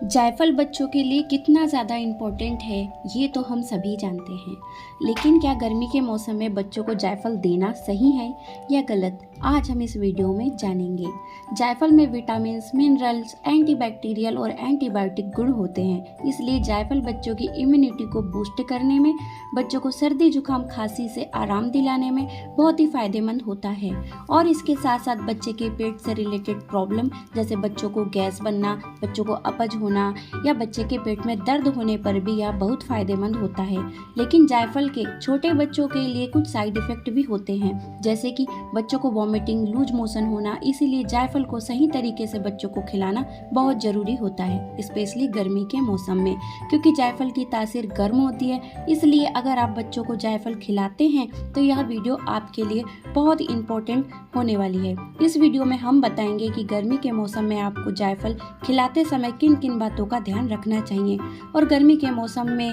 जायफल बच्चों के लिए कितना ज़्यादा इम्पोर्टेंट है ये तो हम सभी जानते हैं, लेकिन क्या गर्मी के मौसम में बच्चों को जायफल देना सही है या गलत, आज हम इस वीडियो में जानेंगे। जायफल में विटामिन्स, मिनरल्स, एंटीबैक्टीरियल और एंटीबायोटिक गुण होते हैं, इसलिए जायफल बच्चों की इम्यूनिटी को बूस्ट करने में, बच्चों को सर्दी जुकाम खांसी से आराम दिलाने में बहुत ही फायदेमंद होता है। और इसके साथ साथ बच्चे के पेट से रिलेटेड प्रॉब्लम जैसे बच्चों को गैस बनना, बच्चों को अपच होना या बच्चे के पेट में दर्द होने पर भी यह बहुत फायदेमंद होता है। लेकिन जायफल के छोटे बच्चों के लिए कुछ साइड इफेक्ट भी होते हैं, जैसे कि बच्चों को वॉमिटिंग, लूज मोशन होना। इसीलिए जायफल को सही तरीके से बच्चों को खिलाना बहुत जरूरी होता है, स्पेशली गर्मी के मौसम में, क्योंकि जायफल की तासीर गर्म होती है। इसलिए अगर आप बच्चों को जायफल खिलाते हैं तो यह वीडियो आपके लिए बहुत इंपॉर्टेंट होने वाली है। इस वीडियो में हम बताएंगे कि गर्मी के मौसम में आपको जायफल खिलाते समय किन किन बातों का ध्यान रखना चाहिए और गर्मी के मौसम में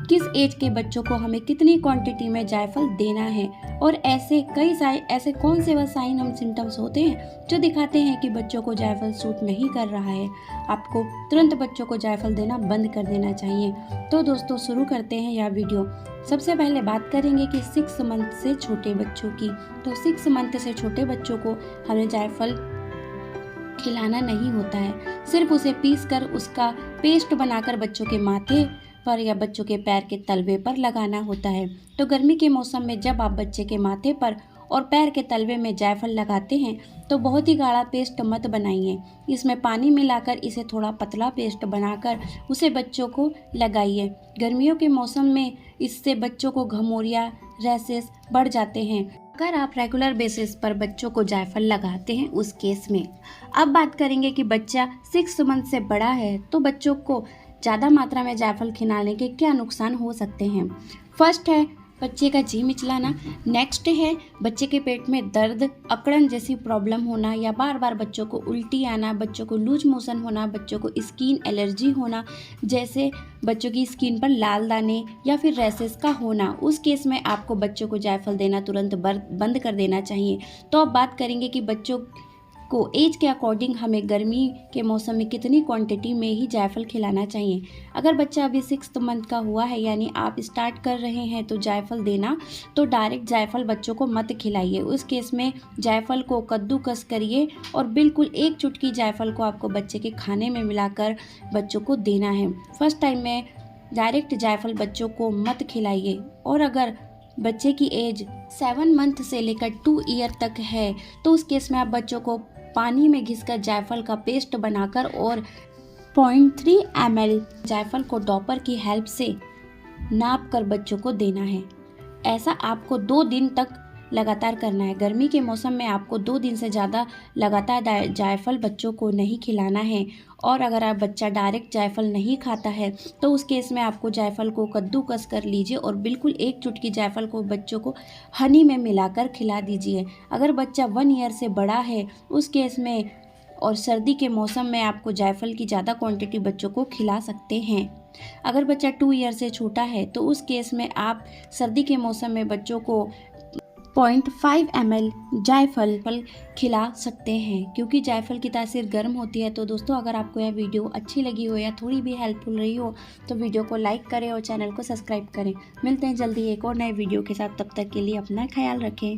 किस एज के बच्चों को हमें कितनी क्वांटिटी में जायफल देना है, और ऐसे कौन से वह साइन हम सिम्टम्स होते हैं जो दिखाते हैं कि बच्चों को जायफल सूट नहीं कर रहा है। आपको तुरंत बच्चों को जायफल देना बंद कर देना चाहिए। तो दोस्तों, शुरू करते हैं यह वीडियो। सबसे पहले बात करेंगे कि 6 मंथ से छोटे बच्चों की। तो 6 मंथ से छोटे बच्चों को हमें जायफल खिलाना नहीं होता है, सिर्फ उसे पीस कर उसका पेस्ट बनाकर बच्चों के माथे पर या बच्चों के पैर के तलवे पर लगाना होता है। तो गर्मी के मौसम में जब आप बच्चे के माथे पर और पैर के तलवे में जायफल लगाते हैं तो बहुत ही गाढ़ा पेस्ट मत बनाइए। इसमें पानी मिलाकर इसे थोड़ा पतला पेस्ट बनाकर उसे बच्चों को लगाइए। गर्मियों के मौसम में इससे बच्चों को घमौरिया, रैशेस बढ़ जाते हैं अगर आप रेगुलर बेसिस पर बच्चों को जायफल लगाते हैं उस केस में। अब बात करेंगे कि बच्चा 6 मंथ से बड़ा है तो बच्चों को ज़्यादा मात्रा में जायफल खिलाने के क्या नुकसान हो सकते हैं। फर्स्ट है बच्चे का जी मिचलाना। नेक्स्ट है बच्चे के पेट में दर्द, अकड़न जैसी प्रॉब्लम होना या बार बार बच्चों को उल्टी आना, बच्चों को लूज मोशन होना, बच्चों को स्किन एलर्जी होना, जैसे बच्चों की स्किन पर लाल दाने या फिर रैशेस का होना। उस केस में आपको बच्चों को जायफल देना तुरंत बंद कर देना चाहिए। तो अब बात करेंगे कि बच्चों को एज के अकॉर्डिंग हमें गर्मी के मौसम में कितनी क्वांटिटी में ही जायफल खिलाना चाहिए। अगर बच्चा अभी 6 मंथ का हुआ है, यानी आप स्टार्ट कर रहे हैं तो जायफल देना, तो डायरेक्ट जायफल बच्चों को मत खिलाइए। उस केस में जायफल को कद्दूकस करिए और बिल्कुल 1 चुटकी जायफल को आपको बच्चे के खाने में मिलाकर बच्चों को देना है। फर्स्ट टाइम में डायरेक्ट जायफल बच्चों को मत खिलाइए। और अगर बच्चे की एज 7 मंथ से लेकर 2 ईयर तक है तो उस केस में आप बच्चों को पानी में घिसकर जायफल का पेस्ट बनाकर और 0.3 ml जायफल को डॉपर की हेल्प से नाप कर बच्चों को देना है। ऐसा आपको 2 दिन तक लगातार करना है। गर्मी के मौसम में आपको 2 दिन से ज़्यादा लगातार जायफल बच्चों को नहीं खिलाना है। और अगर आप बच्चा डायरेक्ट जायफल नहीं खाता है तो उस केस में आपको जायफल को कद्दूकस कर लीजिए और बिल्कुल 1 चुटकी जायफल को बच्चों को हनी में मिलाकर खिला दीजिए। अगर बच्चा 1 ईयर से बड़ा है उस केस में और सर्दी के मौसम में आपको जायफल की ज़्यादा क्वांटिटी बच्चों को खिला सकते हैं। अगर बच्चा 2 ईयर से छोटा है तो उस केस में आप सर्दी के मौसम में बच्चों को 0.5 ml जायफल खिला सकते हैं, क्योंकि जायफल की तासीर गर्म होती है। तो दोस्तों, अगर आपको यह वीडियो अच्छी लगी हो या थोड़ी भी हेल्पफुल रही हो तो वीडियो को लाइक करें और चैनल को सब्सक्राइब करें। मिलते हैं जल्दी एक और नए वीडियो के साथ, तब तक के लिए अपना ख्याल रखें।